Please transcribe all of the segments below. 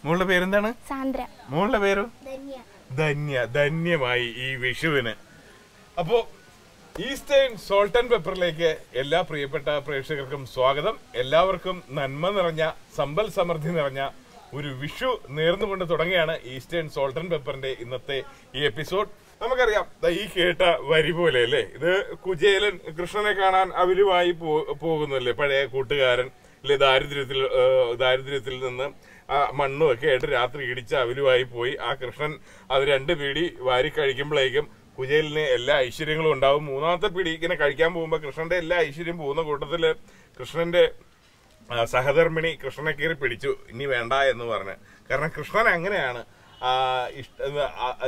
മോളുടെ പേരെന്താണ്? സാന്ദ്ര. മോളുടെ പേരോ? ധന്യ. ധന്യമായി ഈ വിഷുവിന്. അപ്പോ ഈസ്റ്റേൺ സോൾട്ട് ആൻഡ് പെപ്പറിലേക്ക് എല്ലാ പ്രിയപ്പെട്ട പ്രേക്ഷകർക്കും സ്വാഗതം. എല്ലാവർക്കും നന്മ നിറഞ്ഞ സമ്പൽ സമൃദ്ധി നിറഞ്ഞ ഒരു വിഷു നേർന്നുകൊണ്ട് തുടങ്ങിയാണ് ഈസ്റ്റേൺ സോൾട്ട് ആൻഡ് പെപ്പറിന്റെ ഇന്നത്തെ ഈ എപ്പിസോഡ്. നമുക്കറിയാം, ഈ കേട്ട വരി പോലെ അല്ലേ, ഇത് കുചേലൻ കൃഷ്ണനെ കാണാൻ അവരുമായി പോകുന്നല്ലേ, പഴയ കൂട്ടുകാരൻ അല്ലെ, ദാരിദ്ര്യത്തിൽ നിന്ന് മണ്ണും ഒക്കെ ആയിട്ട് രാത്രി ഇടിച്ച അവരുമായി പോയി ആ കൃഷ്ണൻ അത് 2 പിടി വാരി കഴിക്കുമ്പോഴേക്കും കുചേലിന് എല്ലാ ഐശ്വര്യങ്ങളും ഉണ്ടാവും. 3ാമത്തെ പിടി ഇങ്ങനെ കഴിക്കാൻ പോകുമ്പോൾ കൃഷ്ണന്റെ എല്ലാ ഐശ്വര്യം പോകുന്ന കൂട്ടത്തില് കൃഷ്ണന്റെ സഹധർമ്മിണി കൃഷ്ണനെ കയറി പിടിച്ചു, ഇനി വേണ്ട എന്ന് പറഞ്ഞ്. കാരണം കൃഷ്ണൻ അങ്ങനെയാണ്,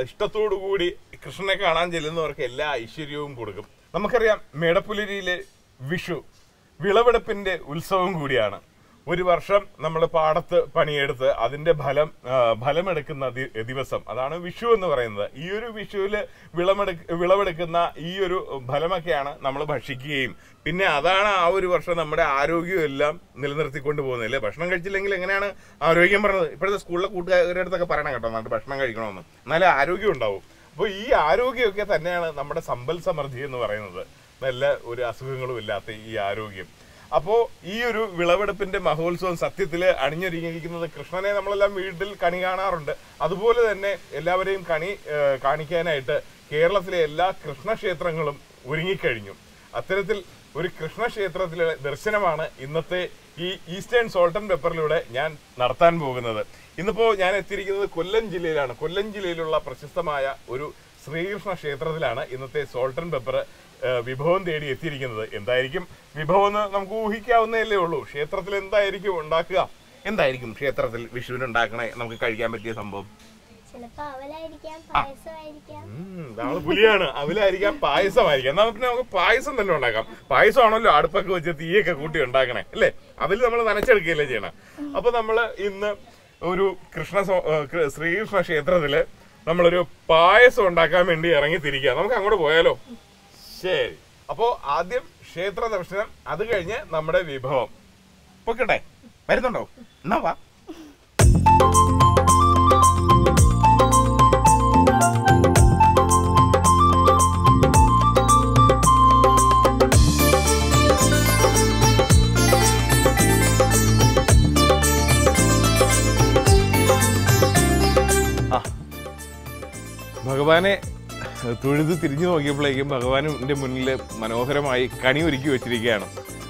ഇഷ്ടത്തോടുകൂടി കൃഷ്ണനെ കാണാൻ ചെല്ലുന്നവർക്ക് എല്ലാ ഐശ്വര്യവും കൊടുക്കും. നമുക്കറിയാം, മേടപ്പുലരിയിലെ വിഷു വിളവെടുപ്പിന്റെ ഉത്സവം കൂടിയാണ്. ഒരു വർഷം നമ്മൾ പാടത്ത് പണിയെടുത്ത് അതിന്റെ ഫലമെടുക്കുന്ന ദിവസം, അതാണ് വിഷു എന്ന് പറയുന്നത്. ഈ ഒരു വിഷുവില് വിളവെടുക്കുന്ന ഈ ഒരു ഫലമൊക്കെയാണ് നമ്മൾ ഭക്ഷിക്കുകയും പിന്നെ അതാണ് ആ ഒരു വർഷം നമ്മുടെ ആരോഗ്യം എല്ലാം നിലനിർത്തിക്കൊണ്ട് പോകുന്നില്ലേ. ഭക്ഷണം കഴിച്ചില്ലെങ്കിൽ എങ്ങനെയാണ് ആരോഗ്യം പറഞ്ഞത്? ഇപ്പോഴത്തെ സ്കൂളിലെ കൂട്ടുകാരുടെ അടുത്തൊക്കെ പറയണം കേട്ടോ, നമുക്ക് ഭക്ഷണം കഴിക്കണമെന്ന്, എന്നാലേ ആരോഗ്യം ഉണ്ടാവും. അപ്പോൾ ഈ ആരോഗ്യമൊക്കെ തന്നെയാണ് നമ്മുടെ സമ്പൽ സമൃദ്ധി എന്ന് പറയുന്നത്, നല്ല ഒരു അസുഖങ്ങളും ഇല്ലാത്ത ഈ ആരോഗ്യം. അപ്പോ ഈ ഒരു വിളവെടുപ്പിന്റെ മഹോത്സവം സത്യത്തില് അണിഞ്ഞൊരുങ്ങിയിരിക്കുന്നത്, കൃഷ്ണനെ നമ്മളെല്ലാം വീട്ടിൽ കണി കാണാറുണ്ട്, അതുപോലെ തന്നെ എല്ലാവരെയും കാണിക്കാനായിട്ട് കേരളത്തിലെ എല്ലാ കൃഷ്ണക്ഷേത്രങ്ങളും ഒരുങ്ങിക്കഴിഞ്ഞു. അത്തരത്തിൽ ഒരു കൃഷ്ണക്ഷേത്രത്തിലെ ദർശനമാണ് ഇന്നത്തെ ഈ ഈസ്റ്റേൺ സോൾട്ട് ആൻഡ് പെപ്പറിലൂടെ ഞാൻ നടത്താൻ പോകുന്നത്. ഇന്നിപ്പോ ഞാൻ എത്തിയിരിക്കുന്നത് കൊല്ലം ജില്ലയിലാണ്. കൊല്ലം ജില്ലയിലുള്ള പ്രശസ്തമായ ഒരു ശ്രീകൃഷ്ണ ക്ഷേത്രത്തിലാണ് ഇന്നത്തെ സോൾട്ട് ആൻഡ് പെപ്പർ വിഭവം തേടി എത്തിയിരിക്കുന്നത്. എന്തായിരിക്കും വിഭവം എന്ന് നമുക്ക് ഊഹിക്കാവുന്നതല്ലേ ഉള്ളൂ. ക്ഷേത്രത്തിൽ എന്തായിരിക്കും ഉണ്ടാക്കുക? എന്തായിരിക്കും ക്ഷേത്രത്തിൽ വിഷുവിന് ഉണ്ടാക്കണേ നമുക്ക് കഴിക്കാൻ പറ്റിയ സംഭവം? നമ്മള് പുലിയാണ്, അവലായിരിക്കാം, പായസമായിരിക്കാം. നമുക്ക് പായസം തന്നെ ഉണ്ടാക്കാം. പായസമാണല്ലോ അടുപ്പൊക്കെ വെച്ച് തീയൊക്കെ കൂട്ടി ഉണ്ടാക്കണേ അല്ലേ, അതിൽ നമ്മൾ നനച്ചെടുക്കുകയല്ലേ ചെയ്യണം. അപ്പൊ നമ്മള് ഇന്ന് ഒരു ശ്രീകൃഷ്ണ ക്ഷേത്രത്തില് നമ്മളൊരു പായസം ഉണ്ടാക്കാൻ വേണ്ടി ഇറങ്ങി തിരിക്കുക. നമുക്ക് അങ്ങോട്ട് പോയാലോ? ശരി. അപ്പോ ആദ്യം ക്ഷേത്ര ദർശനം, അത് കഴിഞ്ഞ് നമ്മുടെ വിഭവം. പൊക്കട്ടെ, വരുന്നുണ്ടോ? എന്നാ വാ. ഭഗവാനെ തൊഴുത് തിരിഞ്ഞു നോക്കിയപ്പോഴേക്കും ഭഗവാന്റെ മുന്നിൽ മനോഹരമായി കണി ഒരുക്കി വെച്ചിരിക്കുകയാണ്.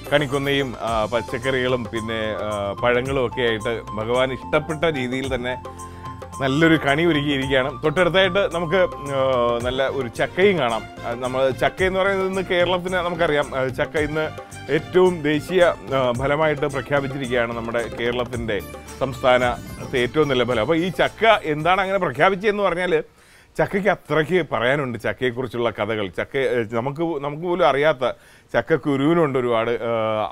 കണിക്കൊന്നയും പച്ചക്കറികളും പിന്നെ പഴങ്ങളും ഒക്കെ ആയിട്ട് ഭഗവാൻ ഇഷ്ടപ്പെട്ട രീതിയിൽ തന്നെ നല്ലൊരു കണി ഒരുക്കിയിരിക്കുകയാണ്. തൊട്ടടുത്തായിട്ട് നമുക്ക് നല്ല ഒരു ചക്കയും കാണാം. നമ്മൾ ചക്ക എന്ന് പറയുന്നത് ഇന്ന് കേരളത്തിന് നമുക്കറിയാം, ചക്ക ഇന്ന് ഏറ്റവും ദേശീയ ഫലമായിട്ട് പ്രഖ്യാപിച്ചിരിക്കുകയാണ് നമ്മുടെ കേരളത്തിൻ്റെ സംസ്ഥാനത്തെ ഏറ്റവും നല്ല ഫലം. അപ്പോൾ ഈ ചക്ക എന്താണ് അങ്ങനെ പ്രഖ്യാപിച്ചതെന്ന് പറഞ്ഞാൽ, ചക്കയ്ക്ക് അത്രയ്ക്ക് പറയാനുണ്ട്. ചക്കയെക്കുറിച്ചുള്ള കഥകൾ, നമുക്ക് പോലും അറിയാത്ത ചക്കക്കുരുവിനുണ്ട് ഒരുപാട്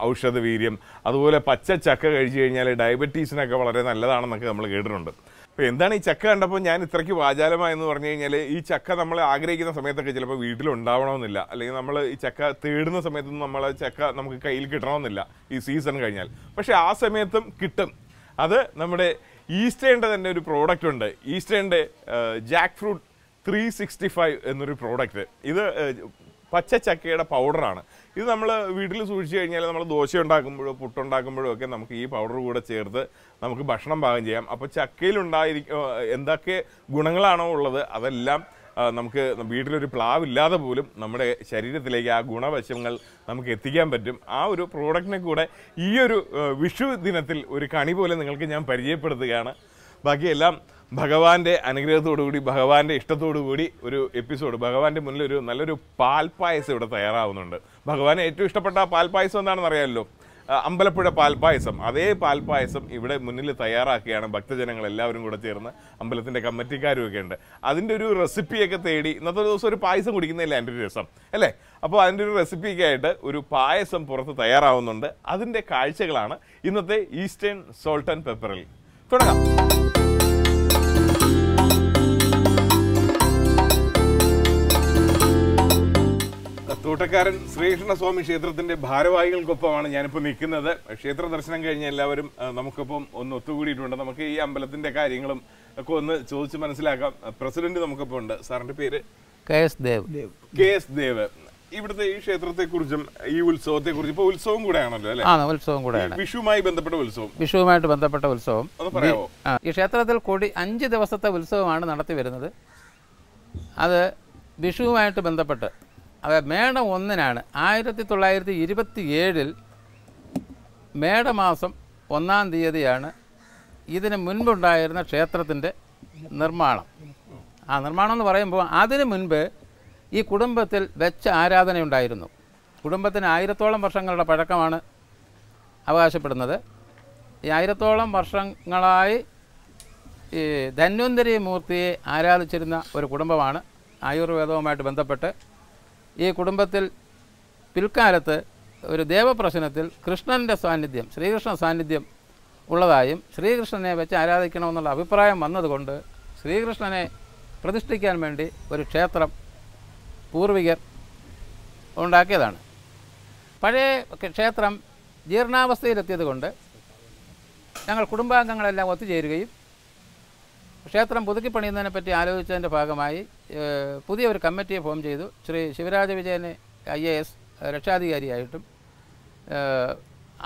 ഔഷധ വീര്യം. അതുപോലെ പച്ച ചക്ക കഴിച്ചു കഴിഞ്ഞാൽ ഡയബറ്റീസിനൊക്കെ വളരെ നല്ലതാണെന്നൊക്കെ നമ്മൾ കേട്ടിട്ടുണ്ട്. അപ്പോൾ എന്താണ് ഈ ചക്ക കണ്ടപ്പോൾ ഞാൻ ഇത്രയ്ക്ക് വാചാലമായെന്ന് പറഞ്ഞു കഴിഞ്ഞാൽ, ഈ ചക്ക നമ്മൾ ആഗ്രഹിക്കുന്ന സമയത്തൊക്കെ ചിലപ്പോൾ വീട്ടിലുണ്ടാവണമെന്നില്ല, അല്ലെങ്കിൽ നമ്മൾ ഈ ചക്ക തേടുന്ന സമയത്തൊന്നും നമ്മളെ ചക്ക നമുക്ക് കയ്യിൽ കിട്ടണമെന്നില്ല ഈ സീസൺ കഴിഞ്ഞാൽ. പക്ഷെ ആ സമയത്തും കിട്ടും. അത് നമ്മുടെ ഈസ്റ്റേണിൻ്റെ തന്നെ ഒരു പ്രോഡക്റ്റ് ഉണ്ട്, ഈസ്റ്റേണിൻ്റെ ജാക്ക് ഫ്രൂട്ട് 365 എന്നൊരു പ്രോഡക്റ്റ്. ഇത് പച്ച ചക്കയുടെ പൗഡറാണ്. ഇത് നമ്മൾ വീട്ടിൽ സൂക്ഷിച്ചു കഴിഞ്ഞാൽ നമ്മൾ ദോശ ഉണ്ടാക്കുമ്പോഴോ പുട്ടുണ്ടാക്കുമ്പോഴോ ഒക്കെ നമുക്ക് ഈ പൗഡർ കൂടെ ചേർത്ത് നമുക്ക് ഭക്ഷണം പാകം ചെയ്യാം. അപ്പോൾ എന്തൊക്കെ ഗുണങ്ങളാണോ ഉള്ളത് അതെല്ലാം നമുക്ക് വീട്ടിലൊരു പ്ലാവില്ലാതെ പോലും നമ്മുടെ ശരീരത്തിലേക്ക് ആ ഗുണവശങ്ങൾ നമുക്ക് എത്തിക്കാൻ പറ്റും. ആ ഒരു പ്രോഡക്റ്റിനെ കൂടെ ഈ ഒരു വിഷു ദിനത്തിൽ ഒരു കണി പോലെ നിങ്ങൾക്ക് ഞാൻ പരിചയപ്പെടുത്തുകയാണ്. ബാക്കിയെല്ലാം ഭഗവാന്റെ അനുഗ്രഹത്തോടുകൂടി, ഭഗവാന്റെ ഇഷ്ടത്തോടുകൂടി ഒരു എപ്പിസോഡ്. ഭഗവാന്റെ മുന്നിൽ ഒരു നല്ലൊരു പാൽപ്പായസം ഇവിടെ തയ്യാറാവുന്നുണ്ട്. ഭഗവാന് ഏറ്റവും ഇഷ്ടപ്പെട്ട പാൽപ്പായസം എന്താണെന്ന് അറിയാമല്ലോ, അമ്പലപ്പുഴ പാൽപ്പായസം. അതേ പാൽപ്പായസം ഇവിടെ മുന്നിൽ തയ്യാറാക്കുകയാണ് ഭക്തജനങ്ങൾ എല്ലാവരും കൂടെ ചേർന്ന്. അമ്പലത്തിൻ്റെ കമ്മിറ്റിക്കാരും ഒക്കെ ഉണ്ട്. അതിൻ്റെ ഒരു റെസിപ്പിയൊക്കെ തേടി ഇന്നത്തെ ദിവസം ഒരു പായസം കുടിക്കുന്നതല്ലേ അതിൻ്റെ ഒരു രസം അല്ലേ. അപ്പോൾ അതിൻ്റെ ഒരു റെസിപ്പിയൊക്കെ ആയിട്ട് ഒരു പായസം പുറത്ത് തയ്യാറാവുന്നുണ്ട്. അതിൻ്റെ കാഴ്ചകളാണ് ഇന്നത്തെ ഈസ്റ്റേൺ സോൾട്ട് ആൻഡ് പെപ്പറിൽ. തുടങ്ങാം. തോട്ടക്കാരൻ ശ്രീകൃഷ്ണസ്വാമി ക്ഷേത്രത്തിന്റെ ഭാരവാഹികൾക്കൊപ്പമാണ് ഞാനിപ്പോൾ നിൽക്കുന്നത്. ക്ഷേത്ര ദർശനം കഴിഞ്ഞ എല്ലാവരും നമുക്കൊപ്പം ഒന്ന് ഒത്തുകൂടിയിട്ടുണ്ട്. നമുക്ക് ഈ അമ്പലത്തിന്റെ കാര്യങ്ങളും ഒക്കെ ഒന്ന് ചോദിച്ച് മനസ്സിലാക്കാം. പ്രസിഡന്റ് നമുക്കൊപ്പം ഉണ്ട്. സാറിന്റെ പേര്? KS ദേവ്. ഇവിടുത്തെ ഈ ക്ഷേത്രത്തെ കുറിച്ചും ഈ ഉത്സവത്തെ കുറിച്ചും ഇപ്പൊ ഉത്സവം കൂടെയാണല്ലോ അല്ലേ? ഉത്സവം കൂടെയാണ്. വിഷുവുമായി ബന്ധപ്പെട്ട ഉത്സവം. വിഷുവുമായിട്ട് ബന്ധപ്പെട്ട ഉത്സവം ഒന്ന് പറയാമോ? ഈ ക്ഷേത്രത്തിൽ 5 ദിവസത്തെ ഉത്സവമാണ് നടത്തി വരുന്നത്. അത് വിഷുവുമായിട്ട് ബന്ധപ്പെട്ട് മേടം 1-നാണ് 1927 മേടമാസം 1-ാം തീയതിയാണ് ഇതിന് മുൻപുണ്ടായിരുന്ന ക്ഷേത്രത്തിൻ്റെ നിർമ്മാണം. നിർമ്മാണം എന്ന് പറയുമ്പോൾ അതിനു മുൻപ് ഈ കുടുംബത്തിൽ വെച്ച ആരാധനയുണ്ടായിരുന്നു. കുടുംബത്തിന് 1000-ഓളം വർഷങ്ങളുടെ പഴക്കമാണ് അവകാശപ്പെടുന്നത്. ഈ 1000-ഓളം വർഷങ്ങളായി ഈ ധന്വന്തരി മൂർത്തിയെ ആരാധിച്ചിരുന്ന ഒരു കുടുംബമാണ്. ആയുർവേദവുമായിട്ട് ബന്ധപ്പെട്ട് ഈ കുടുംബത്തിൽ പിൽക്കാലത്ത് ഒരു ദേവപ്രശ്നത്തിൽ കൃഷ്ണൻ്റെ സാന്നിധ്യം, ശ്രീകൃഷ്ണ സാന്നിധ്യം ഉള്ളതായും ശ്രീകൃഷ്ണനെ വെച്ച് ആരാധിക്കണമെന്നുള്ള അഭിപ്രായം വന്നതുകൊണ്ട് ശ്രീകൃഷ്ണനെ പ്രതിഷ്ഠിക്കാൻ വേണ്ടി ഒരു ക്ഷേത്രം പൂർവികർ ഉണ്ടാക്കിയതാണ്. പഴയ ക്ഷേത്രം ജീർണാവസ്ഥയിലെത്തിയത് കൊണ്ട് ഞങ്ങൾ കുടുംബാംഗങ്ങളെല്ലാം ഒത്തുചേരുകയും ക്ഷേത്രം പുതുക്കിപ്പണിയുന്നതിനെ പറ്റി ആലോചിച്ചതിൻ്റെ ഭാഗമായി പുതിയൊരു കമ്മിറ്റിയെ ഫോം ചെയ്തു. ശ്രീ ശിവരാജ വിജയനെ IAS രക്ഷാധികാരിയായിട്ടും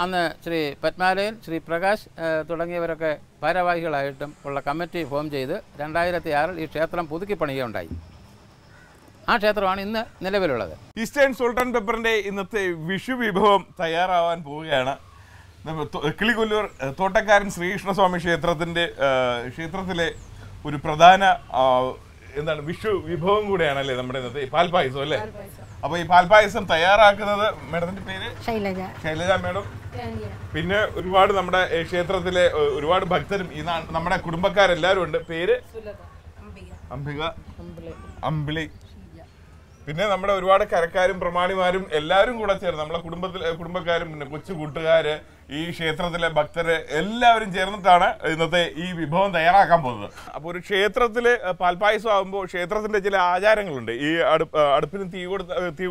അന്ന് ശ്രീ പത്മാലയൻ, ശ്രീ പ്രകാശ് തുടങ്ങിയവരൊക്കെ ഭാരവാഹികളായിട്ടും ഉള്ള കമ്മിറ്റി ഫോം ചെയ്ത് 2006 ഈ ക്ഷേത്രം പുതുക്കിപ്പണിയുകയുണ്ടായി. ആ ക്ഷേത്രമാണ് ഇന്ന് നിലവിലുള്ളത്. ഈസ്റ്റേൺ സോൾട്ട് ആൻഡ് പെപ്പറിന്റെ ഇന്നത്തെ വിഷു വിഭവം തയ്യാറാവാൻ പോവുകയാണ്. കിളികൊല്ലൂർ തോട്ടക്കാരൻ ശ്രീകൃഷ്ണസ്വാമി ക്ഷേത്രത്തിലെ ഒരു പ്രധാന വിഷു വിഭവം കൂടെയാണല്ലേ നമ്മുടെ ഇന്നത്തെ പാൽപ്പായസം അല്ലേ? അപ്പൊ ഈ പാൽപ്പായസം തയ്യാറാക്കുന്നത് മേഡത്തിന്റെ പേര്? ശൈലജ മേഡം. പിന്നെ ഒരുപാട് നമ്മുടെ ക്ഷേത്രത്തിലെ ഒരുപാട് ഭക്തരും ഈ നമ്മുടെ കുടുംബക്കാരെല്ലാരും ഉണ്ട്. പേര്? അമ്പിളി. പിന്നെ നമ്മുടെ ഒരുപാട് കരക്കാരും പ്രമാണിമാരും എല്ലാവരും കൂടെ ചേർന്ന് നമ്മളെ കുടുംബക്കാരും പിന്നെ കൊച്ചു കൂട്ടുകാര്, ഈ ക്ഷേത്രത്തിലെ ഭക്തര് എല്ലാവരും ചേർന്നിട്ടാണ് ഇന്നത്തെ ഈ വിഭവം തയ്യാറാക്കാൻ പോകുന്നത്. അപ്പോൾ ഒരു ക്ഷേത്രത്തില് പാൽപ്പായസം ആകുമ്പോൾ ക്ഷേത്രത്തിന്റെ ചില ആചാരങ്ങളുണ്ട്. ഈ അടുപ്പിന് തീ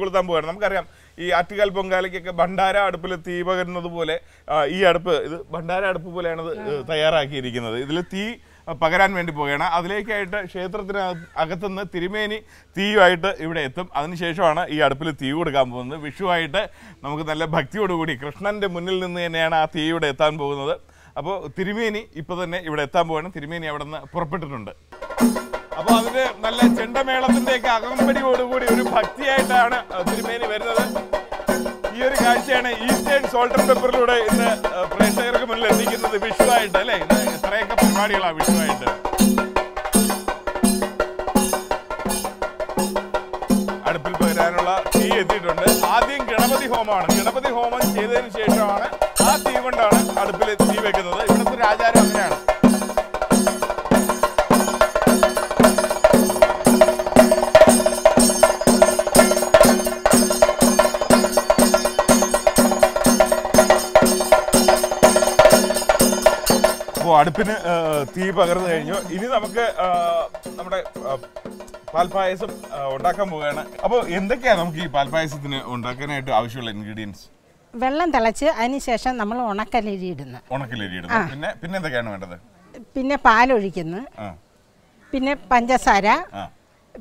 കൊളുത്താൻ പോവുകയാണ്. നമുക്കറിയാം ഈ ആറ്റുകാൽ പൊങ്കാലയ്ക്കൊക്കെ ഭണ്ഡാര അടുപ്പിൽ തീ പകരുന്നത് പോലെ ഈ അടുപ്പ്, ഇത് ഭണ്ഡാര അടുപ്പ് പോലെയാണ് തയ്യാറാക്കിയിരിക്കുന്നത്. ഇതിൽ തീ പകരാൻ വേണ്ടി പോവുകയാണ്. അതിലേക്കായിട്ട് ക്ഷേത്രത്തിന് അകത്തുനിന്ന് തിരുമേനി തീയുമായിട്ട് ഇവിടെ എത്തും. അതിനുശേഷമാണ് ഈ അടുപ്പിൽ തീ കൊടുക്കാൻ പോകുന്നത്. വിഷുവായിട്ട് നമുക്ക് നല്ല ഭക്തിയോടുകൂടി കൃഷ്ണന്റെ മുന്നിൽ നിന്ന് തന്നെയാണ് ആ തീ ഇവിടെ എത്താൻ പോകുന്നത്. അപ്പോൾ തിരുമേനി ഇപ്പോൾ തന്നെ ഇവിടെ എത്താൻ പോവുകയാണ്. തിരുമേനി അവിടെ നിന്ന് പുറപ്പെട്ടിട്ടുണ്ട്. അപ്പോൾ അതിന് നല്ല ചെണ്ടമേളത്തിൻ്റെയൊക്കെ അകമ്പടിയോടുകൂടി ഒരു ഭക്തിയായിട്ടാണ് തിരുമേനി വരുന്നത്. ഈ ഒരു കാഴ്ചയാണ് ഈസ്റ്റേൺ സോൾട്ട് ആൻഡ് പെപ്പറിലൂടെ ഇന്ന് പ്രേക്ഷകർക്ക് മുന്നിൽ എത്തിക്കുന്നത്. വിഷുവായിട്ട് അല്ലേ? ഇന്ന് എത്രയൊക്കെ പരിപാടികളാണ് വിഷുവായിട്ട്. അടുപ്പിൽ പകരാനുള്ള തീ എത്തിയിട്ടുണ്ട്. ആദ്യം ഗണപതി ഹോമമാണ്. ഗണപതി ഹോമം ചെയ്തതിന് ശേഷമാണ് ആ തീ കൊണ്ടാണ് അടുപ്പിൽ തീ വെക്കുന്നത്. ഇവിടുത്തെ ഒരു ആചാരം അങ്ങനെയാണ്. അടുപ്പിന് തീ പകർന്നു കഴിഞ്ഞു. ഇനി നമുക്ക് നമ്മുടെ പാൽപ്പായസം ഉണ്ടാക്കാൻ പോവുകയാണ്. അപ്പോൾ എന്തൊക്കെയാണ് നമുക്ക് ഈ പാൽപ്പായസത്തിന് ഉണ്ടാക്കാനായിട്ട് ആവശ്യമുള്ള ഇൻഗ്രീഡിയൻസ്? വെള്ളം തിളച്ച് അതിനുശേഷം നമ്മൾ ഉണക്കലരി ഇടുന്നു. പിന്നെ എന്തൊക്കെയാണ് വേണ്ടത്? പിന്നെ പാലൊഴിക്കുന്നു, പിന്നെ പഞ്ചസാര,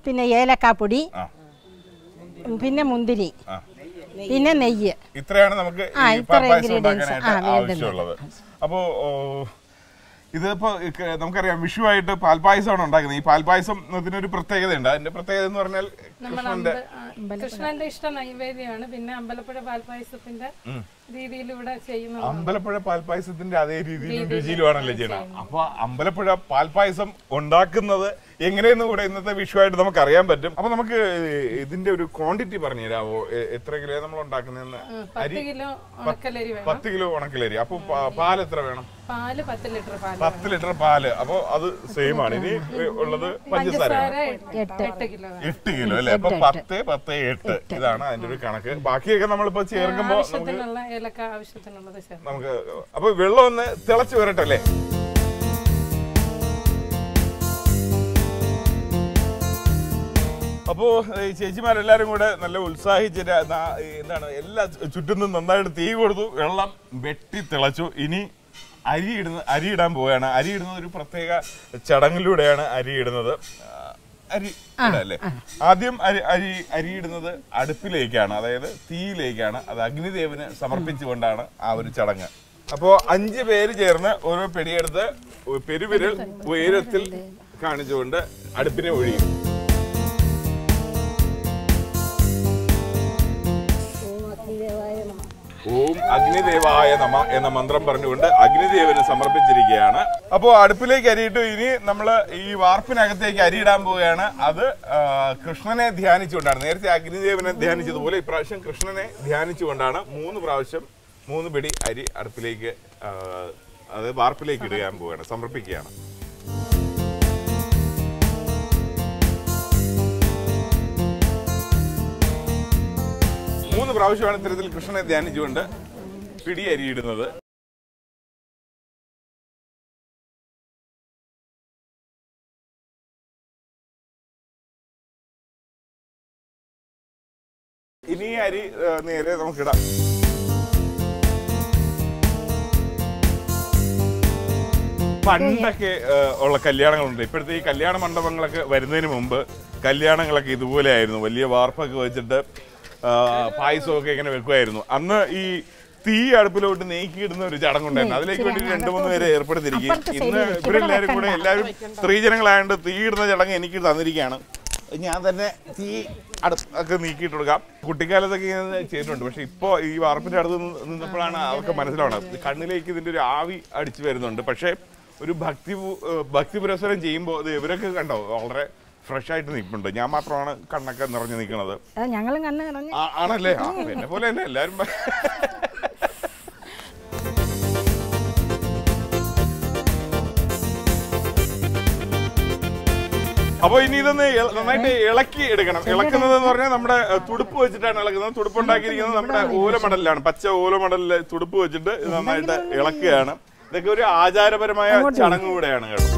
പിന്നെ ഏലക്കാപ്പൊടി, പിന്നെ മുന്തിരി, പിന്നെ നെയ്യ്. ഇത്രയാണ് നമുക്ക് ആവശ്യമുള്ളത്. അപ്പോൾ ഇതിപ്പോ നമുക്കറിയാം വിഷുവായിട്ട് പാൽപ്പായസമാണ് ഉണ്ടാക്കുന്നത്. ഈ പാൽപ്പായസത്തിന് ഒരു പ്രത്യേകതയുണ്ട്. അതിന്റെ പ്രത്യേകത എന്ന് പറഞ്ഞാൽ കൃഷ്ണന്റെ ഇഷ്ട നൈവേദ്യമാണ്. പിന്നെ അമ്പലപ്പുഴ പാൽപ്പായസത്തിന്റെ രീതിയിലൂടെ ചെയ്യുന്നത്. അമ്പലപ്പുഴ പാൽപ്പായസത്തിന്റെ അതേ രീതിയിലും രുചിയിലുമാണല്ലേ ചെയ്യണം. അപ്പൊ അമ്പലപ്പുഴ പാൽപ്പായസം ഉണ്ടാക്കുന്നത് എങ്ങനെയെന്ന് കൂടെ ഇന്നത്തെ വിഷുവായിട്ട് നമുക്ക് അറിയാൻ പറ്റും. അപ്പൊ നമുക്ക് ഇതിന്റെ ഒരു ക്വാണ്ടിറ്റി പറഞ്ഞു തരാമോ? എത്ര കിലോ നമ്മൾ ഉണ്ടാക്കുന്നതെന്ന്? 10 കിലോ ഉണക്കലരി. അപ്പൊ പാൽ എത്ര വേണം? പാല് 10 ലിറ്റർ. 10 ലിറ്റർ പാല്. അപ്പൊ അത് സെയിം ആണ്. ഇനി ഉള്ളത് പഞ്ചസാര 8 കിലോ അല്ലെ? അപ്പൊ 10, 10, 8 ഇതാണ് അതിന്റെ ഒരു കണക്ക്. ബാക്കിയൊക്കെ നമ്മളിപ്പോ ചേർക്കുമ്പോ നമുക്ക് അപ്പൊ വെള്ളം ഒന്ന് തിളച്ച് വരട്ടെ അല്ലേ? അപ്പോൾ ചേച്ചിമാരെല്ലാവരും കൂടെ നല്ല ഉത്സാഹിച്ചിട്ട് എന്താണ് എല്ലാ ചുറ്റും നന്നായിട്ട് തീ കൊടുത്തു, വെള്ളം വെട്ടി തിളച്ചു. ഇനി അരിയിടാൻ പോവുകയാണ്. അരിയിടുന്നത് ഒരു പ്രത്യേക ചടങ്ങിലൂടെയാണ് അരിയിടുന്നത്. അരി അല്ലേ? ആദ്യം അരിയിടുന്നത് അടുപ്പിലേക്കാണ്, അതായത് തീയിലേക്കാണ്. അത് അഗ്നിദേവന് സമർപ്പിച്ചുകൊണ്ടാണ് ആ ഒരു ചടങ്ങ്. അപ്പോൾ 5 പേര് ചേർന്ന് ഓരോ പിടിയെടുത്ത് പെരുവിരൽ ഉയരത്തിൽ കാണിച്ചുകൊണ്ട് അടുപ്പിനെ ഒഴിയും. ഓം അഗ്നിദേവായ നമ എന്ന മന്ത്രം പറഞ്ഞുകൊണ്ട് അഗ്നിദേവന് സമർപ്പിച്ചിരിക്കുകയാണ്. അപ്പോൾ അടുപ്പിലേക്ക് അരിയിട്ടു. ഇനി നമ്മൾ ഈ വാർപ്പിനകത്തേക്ക് അരിയിടാൻ പോവുകയാണ്. അത് കൃഷ്ണനെ ധ്യാനിച്ചുകൊണ്ടാണ്. നേരത്തെ അഗ്നിദേവനെ ധ്യാനിച്ചതുപോലെ ഇപ്രാവശ്യം കൃഷ്ണനെ ധ്യാനിച്ചുകൊണ്ടാണ് 3 പ്രാവശ്യം 3 പിടി അരി അടുപ്പിലേക്ക് അത് വാർപ്പിലേക്ക് ഇടാൻ പോവുകയാണ്, സമർപ്പിക്കുകയാണ്. പ്രാവശ്യമാണ് ഇത്തരത്തിൽ കൃഷ്ണനെ ധ്യാനിച്ചുകൊണ്ട് പിടി അരിയിടുന്നത്. ഇനി അരി നേരെ നമുക്കിടാം. പണ്ടൊക്കെ ഉള്ള കല്യാണങ്ങളുണ്ട്. ഇപ്പോഴത്തെ ഈ കല്യാണ മണ്ഡപങ്ങളൊക്കെ വരുന്നതിന് മുമ്പ് കല്യാണങ്ങളൊക്കെ ഇതുപോലെ ആയിരുന്നു. വലിയ വാർപ്പൊക്കെ വെച്ചിട്ട് പായസമൊക്കെ ഇങ്ങനെ വെക്കുമായിരുന്നു. അന്ന് ഈ തീ അടുപ്പിലോട്ട് നീക്കിയിടുന്ന ഒരു ചടങ്ങുണ്ടായിരുന്നു. അതിലേക്ക് വേണ്ടി 2-3 പേരെ ഏർപ്പെടുത്തിയിരിക്കും. ഇന്ന് ഇവരെല്ലാവരും കൂടെ എല്ലാവരും സ്ത്രീജനങ്ങളായതുകൊണ്ട് തീ ഇടുന്ന ചടങ്ങ് എനിക്ക് തന്നിരിക്കുകയാണ്. ഞാൻ തന്നെ തീ ഒക്കെ നീക്കിയിട്ട് കൊടുക്കാം. കുട്ടിക്കാലത്തൊക്കെ ഇങ്ങനെ ചെയ്തിട്ടുണ്ട്. പക്ഷെ ഇപ്പോൾ ഈ വാർപ്പിൻ്റെ അടുത്ത് നിന്നപ്പോഴാണ് അവർക്ക് മനസ്സിലാവുന്നത്. കണ്ണിലേക്ക് ഇതിൻ്റെ ഒരു ആവി അടിച്ചു വരുന്നുണ്ട്. പക്ഷേ ഒരു ഭക്തി പുരസ്സരം ചെയ്യുമ്പോൾ ഇത് ഇവരൊക്കെ കണ്ടോ വളരെ ഫ്രഷ് ആയിട്ട് നിൽപ്പുണ്ട്. ഞാൻ മാത്രമാണ് കണ്ണൊക്കെ നിറഞ്ഞു നിൽക്കുന്നത്. ഞങ്ങളും കണ്ണ് നിറഞ്ഞു ആണല്ലേ? എന്നെ പോലെ തന്നെ എല്ലാവരും. അപ്പൊ ഇനി ഇതൊന്ന് നന്നായിട്ട് ഇളക്കി എടുക്കണം. ഇളക്കുന്നത് എന്ന് പറഞ്ഞാൽ നമ്മുടെ തുടുപ്പ് വെച്ചിട്ടാണ് ഇളക്കുന്നത്. തുടുപ്പ് ഉണ്ടാക്കിയിരിക്കുന്നത് നമ്മുടെ ഓലമടലിലാണ്. പച്ച ഓലമടലില് തുടുപ്പ് വെച്ചിട്ട് നന്നായിട്ട് ഇളക്കുകയാണ്. ഇതൊക്കെ ഒരു ആചാരപരമായ ചടങ്ങ് കൂടെയാണ് കേട്ടോ.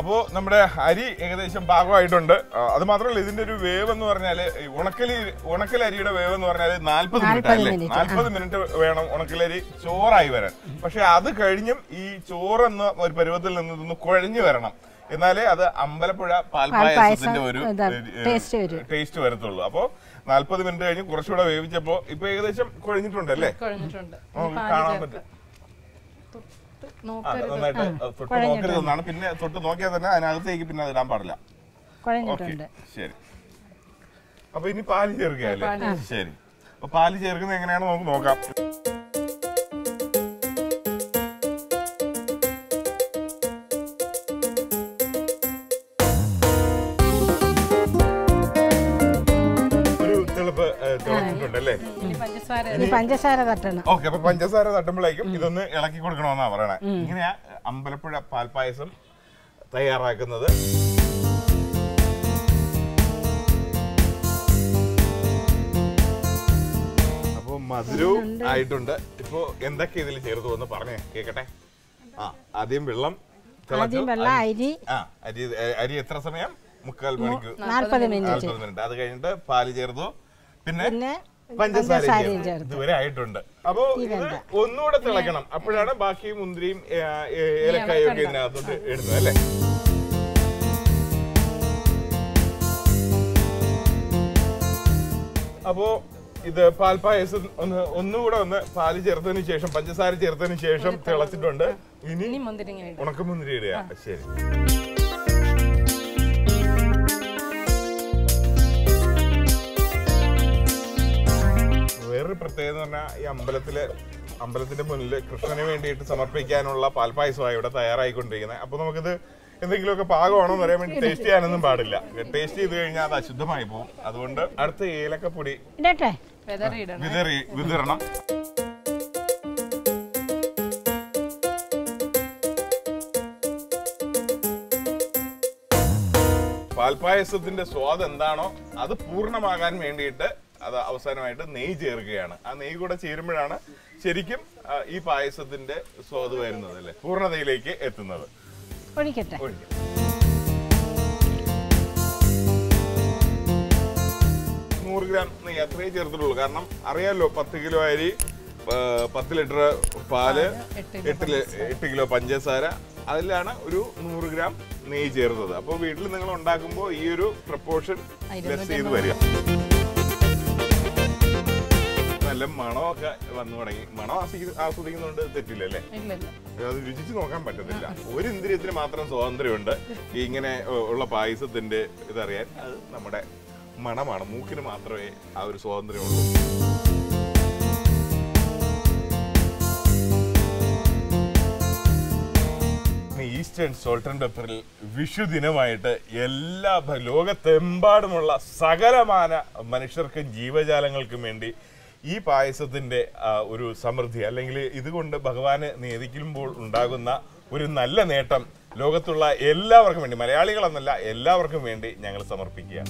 അപ്പോൾ നമ്മുടെ അരി ഏകദേശം പാകമായിട്ടുണ്ട്. അത് മാത്രമല്ല ഇതിന്റെ ഒരു വേവ് എന്ന് പറഞ്ഞാൽ ഉണക്കൽ അരിയുടെ വേവ് എന്ന് പറഞ്ഞാൽ 40 മിനിറ്റ് അല്ലേ? 40 മിനിറ്റ് വേണം ഉണക്കലരി ചോറായി വരാൻ. പക്ഷെ അത് കഴിഞ്ഞും ഈ ചോറെന്ന ഒരു പരുവത്തിൽ നിന്ന് കുഴഞ്ഞു വരണം. എന്നാലേ അത് അമ്പലപ്പുഴ പാൽപ്പായസത്തിന്റെ ഒരു ടേസ്റ്റ് വരത്തുള്ളൂ. അപ്പൊ 40 മിനിറ്റ് കഴിഞ്ഞ് കുറച്ചുകൂടെ വേവിച്ചപ്പോ ഇപ്പൊ ഏകദേശം കുഴഞ്ഞിട്ടുണ്ടല്ലേ? കാണാൻ പറ്റും. നന്നായിട്ട് തൊട്ട് നോക്കരുതെന്നാണ്. പിന്നെ തൊട്ട് നോക്കിയാൽ തന്നെ അതിനകത്തേക്ക് പിന്നെ അത് ഇടാൻ പാടില്ല. ശരി. അപ്പൊ ഇനി പാല് ചേർക്കുകയല്ലേ? ശരി. അപ്പൊ പാല് ചേർക്കുന്നത് എങ്ങനെയാണെന്ന് നമുക്ക് നോക്കാം. പഞ്ചസാര തട്ടണം. ഓക്കെ. അപ്പൊ പഞ്ചസാര തട്ടുമ്പോഴേക്കും ഇതൊന്ന് ഇളക്കി കൊടുക്കണമെന്നാ പറയണേ. ഇങ്ങനെയാ അമ്പലപ്പുഴ പാൽപ്പായസം തയ്യാറാക്കുന്നത്. അപ്പൊ മധുരവും ആയിട്ടുണ്ട്. ഇപ്പൊ എന്തൊക്കെ ഇതിൽ ചേർത്തു എന്ന് പറഞ്ഞേ കേക്കട്ടെ. ആദ്യം വെള്ളം, അരി എത്ര സമയം? 3/4 മണിക്കൂർ, 40 മിനിറ്റ്. അത് കഴിഞ്ഞിട്ട് പാല് ചേർത്തു, പിന്നെ പഞ്ചസാരയും ഇതുവരെ ആയിട്ടുണ്ട്. അപ്പൊ ഇത് ഒന്നുകൂടെ തിളക്കണം. അപ്പോഴാണ് ബാക്കി മുന്തിരിയും ഏലക്കായും ഒക്കെ ഇതിനകത്തോട്ട് ഇടുന്നത് അല്ലേ? അപ്പോ ഇത് പാൽപ്പായസം ഒന്നുകൂടെ പാല് ചേർത്തതിന് ശേഷം പഞ്ചസാര ചേർത്തതിന് ശേഷം തിളച്ചിട്ടുണ്ട്. ഇനി ഉണക്കമുന്തിരി ഇടുക. ശരി. വേറൊരു പ്രത്യേകത എന്ന് പറഞ്ഞാൽ ഈ അമ്പലത്തിന്റെ മുന്നിൽ കൃഷ്ണന് വേണ്ടിയിട്ട് സമർപ്പിക്കാനുള്ള പാൽപ്പായസമായി ഇവിടെ തയ്യാറായിക്കൊണ്ടിരിക്കുന്നത്. അപ്പൊ നമുക്കിത് എന്തെങ്കിലുമൊക്കെ പാകമാണോ എന്ന് അറിയാൻ വേണ്ടി ടേസ്റ്റ് ചെയ്യാനൊന്നും പാടില്ല. ടേസ്റ്റ് ചെയ്ത് കഴിഞ്ഞാൽ അത് അശുദ്ധമായി പോകും. അതുകൊണ്ട് അടുത്ത ഏലക്കപ്പൊടി വിതരണം. പാൽപ്പായസത്തിന്റെ സ്വാദ് എന്താണോ അത് പൂർണ്ണമാകാൻ വേണ്ടിയിട്ട് അത് അവസാനമായിട്ട് നെയ്യ് ചേർക്കുകയാണ്. ആ നെയ്യ് കൂടെ ചേരുമ്പോഴാണ് ശരിക്കും ഈ പായസത്തിന്റെ സ്വാദ് വരുന്നത് അല്ലേ, പൂർണ്ണതയിലേക്ക് എത്തുന്നത്. ഒഴിക്കട്ടെ. 100 ഗ്രാം നെയ്യ് അത്രയും ചേർത്തിട്ടുള്ളൂ. കാരണം അറിയാമല്ലോ 10 കിലോ അരി, 10 ലിറ്റർ പാല്, 8 കിലോ പഞ്ചസാര, അതിലാണ് ഒരു 100 ഗ്രാം നെയ്യ് ചേർത്തത്. അപ്പോൾ വീട്ടിൽ നിങ്ങൾ ഉണ്ടാക്കുമ്പോൾ ഈ ഒരു പ്രപ്പോർഷൻ ലെസ് ചെയ്ത് വരിക. നല്ല മണമൊക്കെ വന്നു തുടങ്ങി. മണം ആസ്വദിക്കുന്നുണ്ട്, തെറ്റില്ലല്ലേ? അത് രുചിച്ച് നോക്കാൻ പറ്റത്തില്ല. ഒരു ഇന്ദ്രിയത്തിന് മാത്രം സ്വാതന്ത്ര്യമുണ്ട് ഇങ്ങനെ ഉള്ള പായസത്തിന്റെ ഇതറിയാൻ. അത് നമ്മുടെ മണമാണ്. മൂക്കിന് മാത്രമേ ആ ഒരു സ്വാതന്ത്ര്യമുള്ളൂ. ഈസ്റ്റേൺ സോൾട്ട് ആൻഡ് പെപ്പറിൽ വിഷു ദിനമായിട്ട് എല്ലാ ലോകത്തെമ്പാടുമുള്ള സകലമാന മനുഷ്യർക്കും ജീവജാലങ്ങൾക്കും വേണ്ടി ഈ പായസത്തിന്റെ ഒരു സമൃദ്ധി, അല്ലെങ്കിൽ ഇതുകൊണ്ട് ഭഗവാന് നേദിക്കുമ്പോൾ ഉണ്ടാകുന്ന ഒരു നല്ല നേട്ടം ലോകത്തുള്ള എല്ലാവർക്കും വേണ്ടി, മലയാളികളെന്നല്ല എല്ലാവർക്കും വേണ്ടി ഞങ്ങൾ സമർപ്പിക്കുക.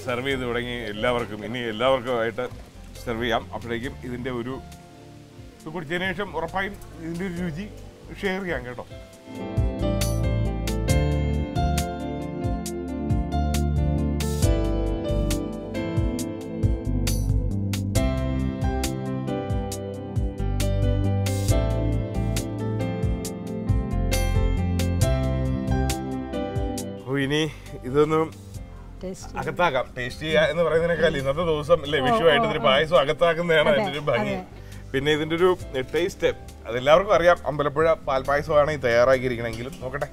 സെർവ് ചെയ്ത് തുടങ്ങി എല്ലാവർക്കും. ഇനി എല്ലാവർക്കുമായിട്ട് സെർവ് ചെയ്യാം. അപ്പോഴേക്കും ഇതിൻ്റെ ഒരു ഇത് കുടിച്ചതിന് ശേഷം ഉറപ്പായും ഇതിൻ്റെ ഒരു രുചി ഷെയർ ചെയ്യാം കേട്ടോ. ഇനി ഇതൊന്നും അകത്താക്കാം. ടേസ്റ്റ് ചെയ്യുക എന്ന് പറയുന്നതിനേക്കാൾ ഇന്നത്തെ ദിവസം അല്ലേ വിഷുവായിട്ട് ഇതിന് പായസം അകത്താക്കുന്നതാണ് അതിൻ്റെ ഒരു ഭംഗി. പിന്നെ ഇതിൻ്റെ ഒരു ടേസ്റ്റ് അതെല്ലാവർക്കും അറിയാം. അമ്പലപ്പുഴ പാൽപ്പായസമാണ് ഈ തയ്യാറാക്കിയിരിക്കണമെങ്കിലും നോക്കട്ടെ.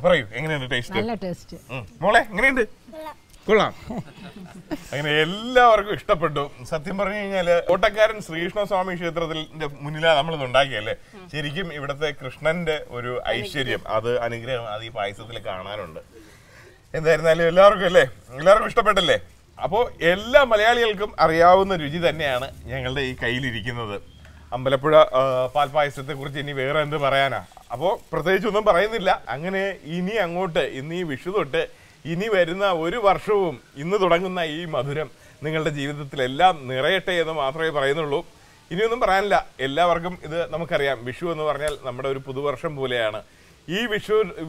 പറയൂ, എങ്ങനെയുണ്ട് ടേസ്റ്റ്? മോളെ എങ്ങനെയുണ്ട്? കൊള്ളാം. അങ്ങനെ എല്ലാവർക്കും ഇഷ്ടപ്പെട്ടു. സത്യം പറഞ്ഞു കഴിഞ്ഞാല് കോട്ടക്കാരൻ ശ്രീകൃഷ്ണസ്വാമി ക്ഷേത്രത്തിന്റെ മുന്നിലാണ് നമ്മളിത് ഉണ്ടാക്കിയല്ലേ. ശരിക്കും ഇവിടുത്തെ കൃഷ്ണന്റെ ഒരു ഐശ്വര്യം, അത് അനുഗ്രഹം, അത് ഈ പായസത്തിൽ കാണാനുണ്ട്. എന്തായിരുന്നാലും എല്ലാവർക്കും ഇഷ്ടപ്പെട്ടല്ലേ? അപ്പോൾ എല്ലാ മലയാളികൾക്കും അറിയാവുന്ന രുചി തന്നെയാണ് ഞങ്ങളുടെ ഈ കയ്യിലിരിക്കുന്നത്. അമ്പലപ്പുഴ പാൽപ്പായസത്തെ കുറിച്ച് ഇനി വേറെ എന്ത് പറയാനാ? അപ്പോൾ പ്രത്യേകിച്ചൊന്നും പറയുന്നില്ല. അങ്ങനെ ഇനി അങ്ങോട്ട്, ഇന്ന് ഈ വിഷു തൊട്ട് ഇനി വരുന്ന ഒരു വർഷവും ഇന്ന് തുടങ്ങുന്ന ഈ മധുരം നിങ്ങളുടെ ജീവിതത്തിലെല്ലാം നിറയട്ടെ എന്ന് മാത്രമേ പറയുന്നുള്ളൂ. ഇനിയൊന്നും പറയാനില്ല. എല്ലാവർക്കും ഇത് നമുക്കറിയാം, വിഷു എന്ന് പറഞ്ഞാൽ നമ്മുടെ ഒരു പുതുവർഷം പോലെയാണ്. ഈ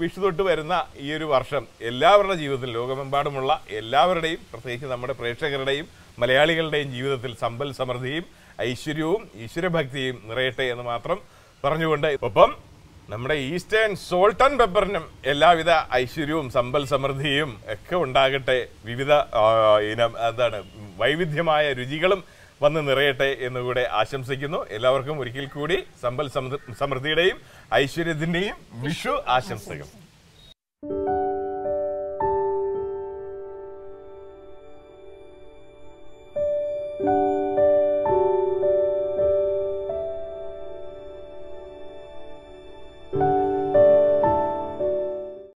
വിഷു തൊട്ട് വരുന്ന ഈ ഒരു വർഷം എല്ലാവരുടെ ജീവിതത്തിൽ, ലോകമെമ്പാടുമുള്ള എല്ലാവരുടെയും, പ്രത്യേകിച്ച് നമ്മുടെ പ്രേക്ഷകരുടെയും മലയാളികളുടെയും ജീവിതത്തിൽ സമ്പൽ സമൃദ്ധിയും ഐശ്വര്യവും ഈശ്വരഭക്തിയും നിറയട്ടെ എന്ന് മാത്രം പറഞ്ഞുകൊണ്ട്, ഒപ്പം നമ്മുടെ ഈസ്റ്റേൺ സോൾട്ട് ആൻഡ് പെപ്പറിനും എല്ലാവിധ ഐശ്വര്യവും സമ്പൽ സമൃദ്ധിയും ഒക്കെ ഉണ്ടാകട്ടെ. വിവിധ വൈവിധ്യമായ രുചികളും വന്ന് നിറയട്ടെ എന്നുകൂടെ ആശംസിക്കുന്നു. എല്ലാവർക്കും ഒരിക്കൽ കൂടി സമ്പൽ സമൃദ്ധിയുടെയും ഐശ്വര്യത്തിന്റെയും വിഷു ആശംസകൾ.